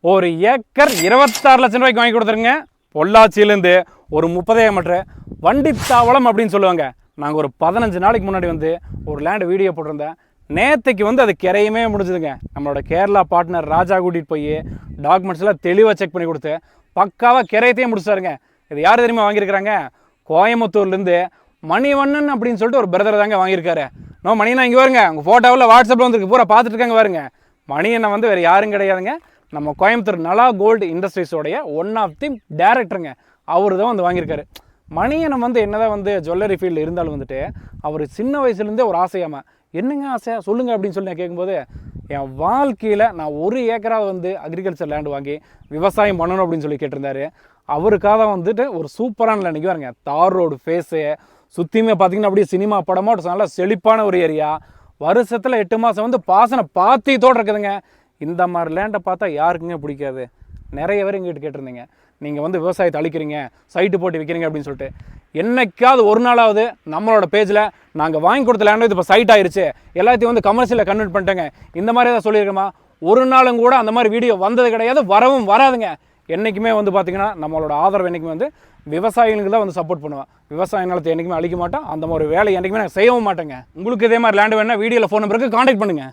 ஒரு ஏக்கர் 26 லட்சம் ரூபாய்க்கு வாங்கி கொடுத்துருங்க. பொள்ளாச்சியிலேருந்து ஒரு 30 மீட்டர் வண்டித்தாவளம் அப்படின்னு சொல்லுவாங்க. நாங்கள் ஒரு 15 நாளைக்கு முன்னாடி வந்து ஒரு லேண்டு வீடியோ போட்டிருந்தேன். நேற்றுக்கு வந்து அது கிரையுமே முடிஞ்சுதுங்க. நம்மளோட கேரளா பார்ட்னர் ராஜா கூட்டிகிட்டு போய் டாக்குமெண்ட்ஸ்லாம் தெளிவாக செக் பண்ணி கொடுத்து பக்காவாக கிரையத்தையும் முடிச்சாருங்க. இது யார் தெரியுமா வாங்கியிருக்கிறாங்க? கோயம்புத்தூர்லேருந்து மணிவண்ணன் அப்படின்னு சொல்லிட்டு ஒரு பிரதர் தாங்க வாங்கியிருக்காரு. மணியண்ணா இங்கே வருங்க, உங்கள் ஃபோட்டோவில் வாட்ஸ்அப்பில் வந்துருக்கு, பூரா பார்த்துட்டு இருக்காங்க பாருங்க. மணியண்ணா வந்து வேறு யாரும் கிடையாதுங்க, நம்ம கோயம்புத்தூர் நலா கோல்டு இண்டஸ்ட்ரீஸோடைய ஒன் ஆஃப் தி டேரக்டருங்க. அவர் தான் வந்து வாங்கியிருக்காரு. மணியண்ணன் வந்து என்னதான் வந்து ஜுவல்லரி ஃபீல்டு இருந்தாலும் வந்துட்டு அவர் சின்ன வயசுலேருந்தே ஒரு ஆசையாமல், என்னங்க ஆசை சொல்லுங்கள் அப்படின்னு சொல்லி நான் கேட்கும்போது, என் வாழ்க்கையில் நான் ஒரு ஏக்கராக வந்து அக்ரிகல்ச்சர் லேண்டு வாங்கி விவசாயம் பண்ணணும் அப்படின்னு சொல்லி கேட்டிருந்தாரு. அவருக்காக வந்துட்டு ஒரு சூப்பரான லேண்டுக்கு பாருங்க, தார் ரோடு ஃபேஸு சுற்றியுமே பார்த்தீங்கன்னா அப்படியே சினிமா படமாக நல்லா செழிப்பான ஒரு ஏரியா. வருஷத்தில் 8 மாதம் வந்து பாசனை பாத்தியத்தோடு இருக்குதுங்க. இந்த மாதிரி லேண்டை பார்த்தா யாருக்குங்க பிடிக்காது? நிறைய பேர் எங்கிட்ட கேட்டிருந்தீங்க, நீங்கள் வந்து விவசாயத்தை அழிக்கிறீங்க, சைட்டு போட்டு விற்கிறீங்க அப்படின்னு சொல்லிட்டு. என்னைக்காவது ஒரு நாளாவது நம்மளோட பேஜில் நாங்கள் வாங்கி கொடுத்த லேண்டு இது இப்போ சைட் ஆயிடுச்சு, எல்லாத்தையும் வந்து கமர்ஷியலில் கன்வெர்ட் பண்ணிட்டேங்க, இந்த மாதிரி ஏதாவது சொல்லியிருக்கோமா? ஒரு நாளும் கூட அந்த மாதிரி வீடியோ வந்தது கிடையாது, வரவும் வராதுங்க. என்றைக்குமே வந்து பார்த்திங்கன்னா நம்மளோட ஆதரவு என்றைக்குமே வந்து விவசாயிகளுக்கு தான் வந்து சப்போர்ட் பண்ணுவோம். விவசாய நிலத்தை என்றைக்குமே அழிக்க மாட்டோம். அந்த மாதிரி வேலை என்றைக்குமே நாங்கள் செய்யவும் மாட்டேங்க. உங்களுக்கு இதே மாதிரி லேண்டு வேணால் வீடியோவில் ஃபோன் நம்பருக்கு கான்டாக்ட் பண்ணுங்கள்.